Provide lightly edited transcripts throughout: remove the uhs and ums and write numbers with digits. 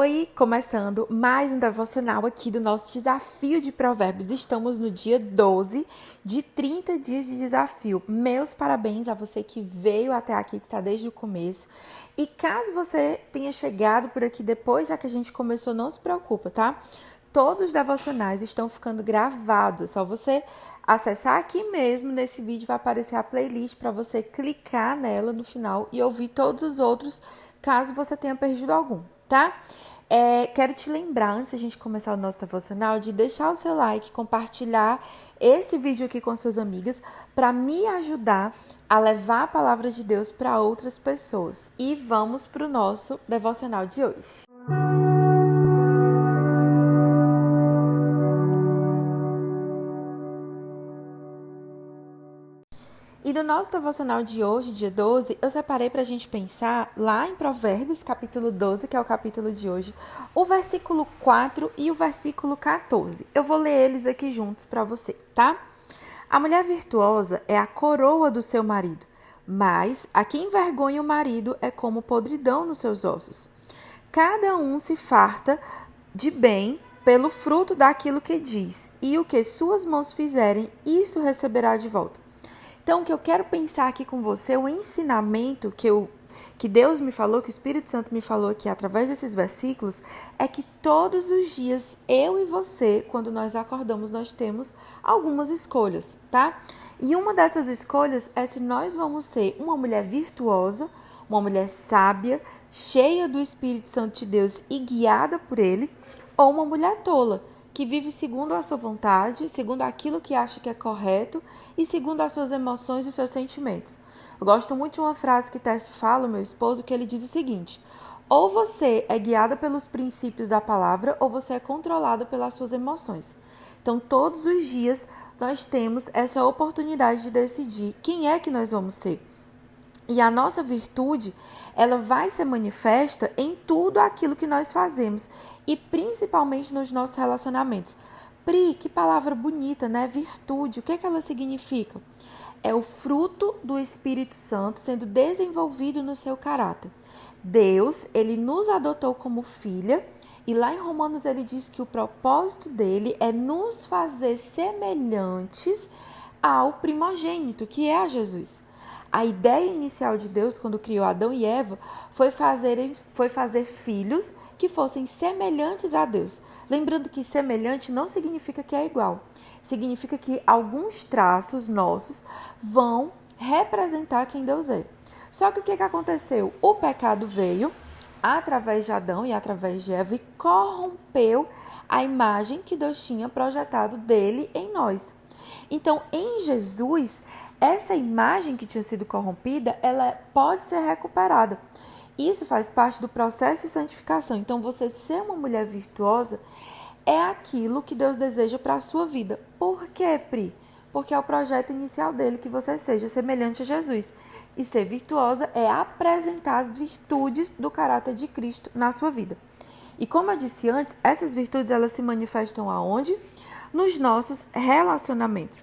Oi, começando mais um devocional aqui do nosso desafio de provérbios. Estamos no dia 12 de 30 dias de desafio. Meus parabéns a você que veio até aqui, que está desde o começo. E caso você tenha chegado por aqui depois, já que a gente começou, não se preocupa, tá? Todos os devocionais estão ficando gravados. É só você acessar aqui mesmo, nesse vídeo vai aparecer a playlist para você clicar nela no final e ouvir todos os outros, caso você tenha perdido algum, tá? Quero te lembrar, antes de a gente começar o nosso devocional, de deixar o seu like, compartilhar esse vídeo aqui com suas amigas, para me ajudar a levar a palavra de Deus para outras pessoas. E vamos para o nosso devocional de hoje. E no nosso devocional de hoje, dia 12, eu separei para a gente pensar lá em Provérbios, capítulo 12, que é o capítulo de hoje, o versículo 4 e o versículo 14. Eu vou ler eles aqui juntos para você, tá? A mulher virtuosa é a coroa do seu marido, mas a que envergonha o marido é como podridão nos seus ossos. Cada um se farta de bem pelo fruto daquilo que diz, e o que suas mãos fizerem, isso receberá de volta. Então, o que eu quero pensar aqui com você, o ensinamento que Deus me falou, que o Espírito Santo me falou aqui através desses versículos, é que todos os dias, eu e você, quando nós acordamos, nós temos algumas escolhas, tá? E uma dessas escolhas é se nós vamos ser uma mulher virtuosa, uma mulher sábia, cheia do Espírito Santo de Deus e guiada por Ele, ou uma mulher tola, que vive segundo a sua vontade, segundo aquilo que acha que é correto e segundo as suas emoções e seus sentimentos. Eu gosto muito de uma frase que Tércio fala, meu esposo, que ele diz o seguinte: ou você é guiada pelos princípios da palavra, ou você é controlada pelas suas emoções. Então, todos os dias, nós temos essa oportunidade de decidir quem é que nós vamos ser. E a nossa virtude, ela vai ser manifesta em tudo aquilo que nós fazemos e principalmente nos nossos relacionamentos. Pri, que palavra bonita, né? Virtude, o que ela significa? É o fruto do Espírito Santo sendo desenvolvido no seu caráter. Deus, ele nos adotou como filha e lá em Romanos ele diz que o propósito dele é nos fazer semelhantes ao primogênito, que é a Jesus. A ideia inicial de Deus, quando criou Adão e Eva, foi fazer filhos que fossem semelhantes a Deus. Lembrando que semelhante não significa que é igual. Significa que alguns traços nossos vão representar quem Deus é. Só que o que aconteceu? O pecado veio através de Adão e através de Eva e corrompeu a imagem que Deus tinha projetado dele em nós. Então, em Jesus, essa imagem que tinha sido corrompida, ela pode ser recuperada. Isso faz parte do processo de santificação. Então, você ser uma mulher virtuosa é aquilo que Deus deseja para a sua vida. Por quê, Pri? Porque é o projeto inicial dele que você seja semelhante a Jesus. E ser virtuosa é apresentar as virtudes do caráter de Cristo na sua vida. E como eu disse antes, essas virtudes elas se manifestam aonde? Nos nossos relacionamentos.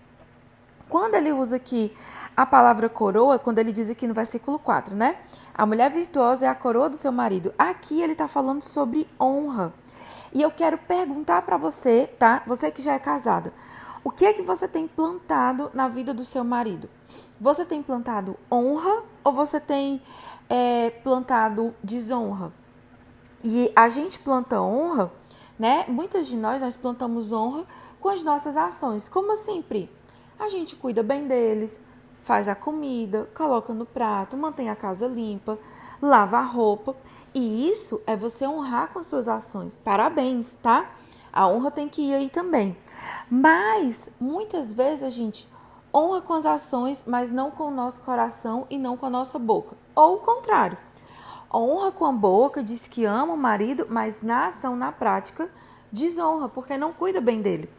Quando ele usa aqui a palavra coroa, quando ele diz aqui no versículo 4, né? A mulher virtuosa é a coroa do seu marido. Aqui ele está falando sobre honra. E eu quero perguntar para você, tá? Você que já é casada, o que é que você tem plantado na vida do seu marido? Você tem plantado honra ou você tem plantado desonra? E a gente planta honra, né? Muitas de nós plantamos honra com as nossas ações. Como assim, Pri? A gente cuida bem deles, faz a comida, coloca no prato, mantém a casa limpa, lava a roupa. E isso é você honrar com as suas ações. Parabéns, tá? A honra tem que ir aí também. Mas, muitas vezes a gente honra com as ações, mas não com o nosso coração e não com a nossa boca. Ou o contrário. Honra com a boca, diz que ama o marido, mas na ação, na prática, desonra, porque não cuida bem dele.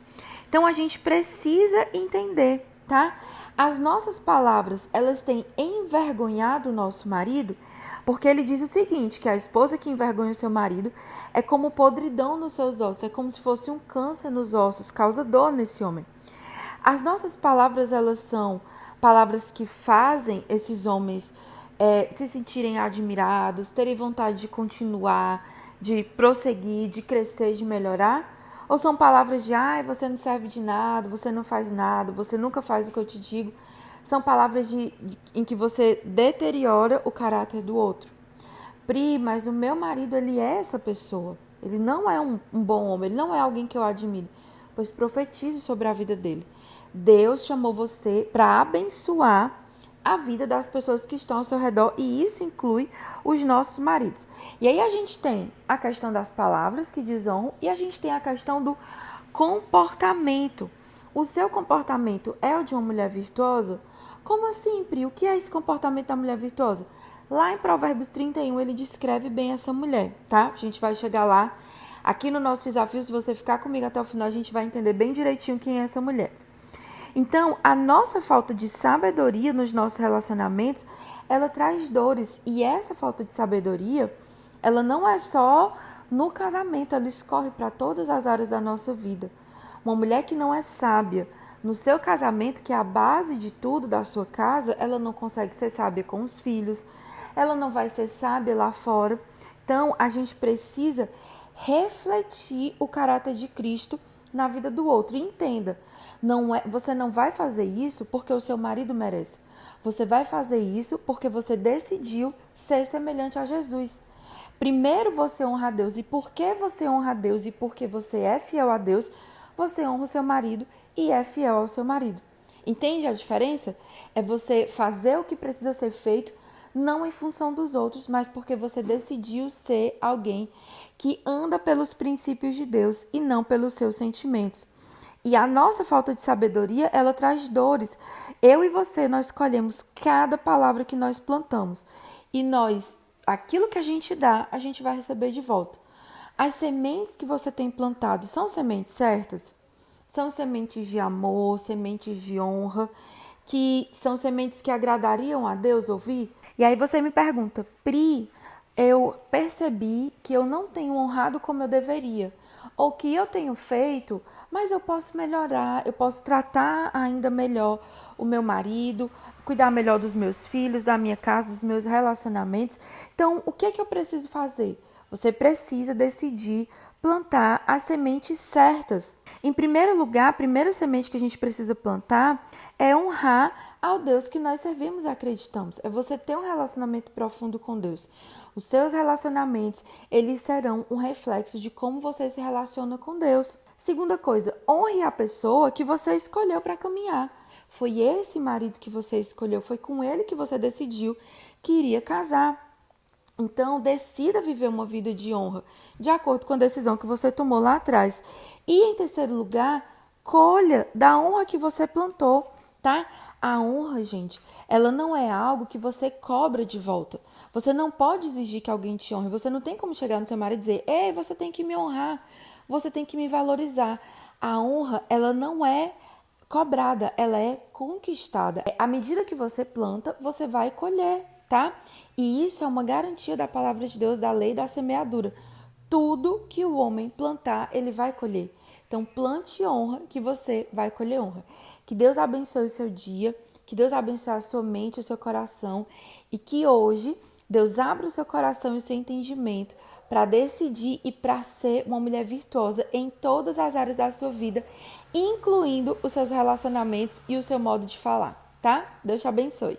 Então, a gente precisa entender, tá? As nossas palavras, elas têm envergonhado o nosso marido, porque ele diz o seguinte, que a esposa que envergonha o seu marido é como podridão nos seus ossos, é como se fosse um câncer nos ossos, causa dor nesse homem. As nossas palavras, elas são palavras que fazem esses homens se sentirem admirados, terem vontade de continuar, de prosseguir, de crescer, de melhorar? Ou são palavras de, ai, você não serve de nada, você não faz nada, você nunca faz o que eu te digo? São palavras em que você deteriora o caráter do outro. Pri, mas o meu marido, ele é essa pessoa. Ele não é um bom homem, ele não é alguém que eu admiro. Pois profetize sobre a vida dele. Deus chamou você para abençoar a vida das pessoas que estão ao seu redor e isso inclui os nossos maridos. E aí a gente tem a questão das palavras que desonram e a gente tem a questão do comportamento. O seu comportamento é o de uma mulher virtuosa? Como assim, Pri? O que é esse comportamento da mulher virtuosa? Lá em Provérbios 31, ele descreve bem essa mulher, tá? A gente vai chegar lá. Aqui no nosso desafio, se você ficar comigo até o final, a gente vai entender bem direitinho quem é essa mulher. Então, a nossa falta de sabedoria nos nossos relacionamentos, ela traz dores. E essa falta de sabedoria, ela não é só no casamento, ela escorre para todas as áreas da nossa vida. Uma mulher que não é sábia no seu casamento, que é a base de tudo da sua casa, ela não consegue ser sábia com os filhos, ela não vai ser sábia lá fora. Então, a gente precisa refletir o caráter de Cristo na vida do outro. E entenda, você não vai fazer isso porque o seu marido merece. Você vai fazer isso porque você decidiu ser semelhante a Jesus. Primeiro você honra a Deus. E porque você honra a Deus e porque você é fiel a Deus, você honra o seu marido e é fiel ao seu marido. Entende a diferença? É você fazer o que precisa ser feito, não em função dos outros, mas porque você decidiu ser alguém que anda pelos princípios de Deus e não pelos seus sentimentos. E a nossa falta de sabedoria, ela traz dores. Eu e você, nós escolhemos cada palavra que nós plantamos. E aquilo que a gente dá, a gente vai receber de volta. As sementes que você tem plantado são sementes certas? São sementes de amor, sementes de honra, que são sementes que agradariam a Deus ouvir? E aí você me pergunta, Pri, eu percebi que eu não tenho honrado como eu deveria, ou que eu tenho feito, mas eu posso melhorar, eu posso tratar ainda melhor o meu marido, cuidar melhor dos meus filhos, da minha casa, dos meus relacionamentos. Então, o que é que eu preciso fazer? Você precisa decidir plantar as sementes certas. Em primeiro lugar, a primeira semente que a gente precisa plantar é honrar ao Deus que nós servimos e acreditamos. É você ter um relacionamento profundo com Deus. Os seus relacionamentos, eles serão um reflexo de como você se relaciona com Deus. Segunda coisa, honre a pessoa que você escolheu para caminhar. Foi esse marido que você escolheu, foi com ele que você decidiu que iria casar. Então, decida viver uma vida de honra, de acordo com a decisão que você tomou lá atrás. E, em terceiro lugar, colha da honra que você plantou, tá? A honra, gente, ela não é algo que você cobra de volta. Você não pode exigir que alguém te honre. Você não tem como chegar no seu marido e dizer, ei, você tem que me honrar, você tem que me valorizar. A honra, ela não é cobrada, ela é conquistada. À medida que você planta, você vai colher, tá? E isso é uma garantia da palavra de Deus, da lei da semeadura. Tudo que o homem plantar, ele vai colher. Então, plante honra que você vai colher honra. Que Deus abençoe o seu dia, que Deus abençoe a sua mente, o seu coração e que hoje Deus abra o seu coração e o seu entendimento para decidir e para ser uma mulher virtuosa em todas as áreas da sua vida, incluindo os seus relacionamentos e o seu modo de falar, tá? Deus te abençoe.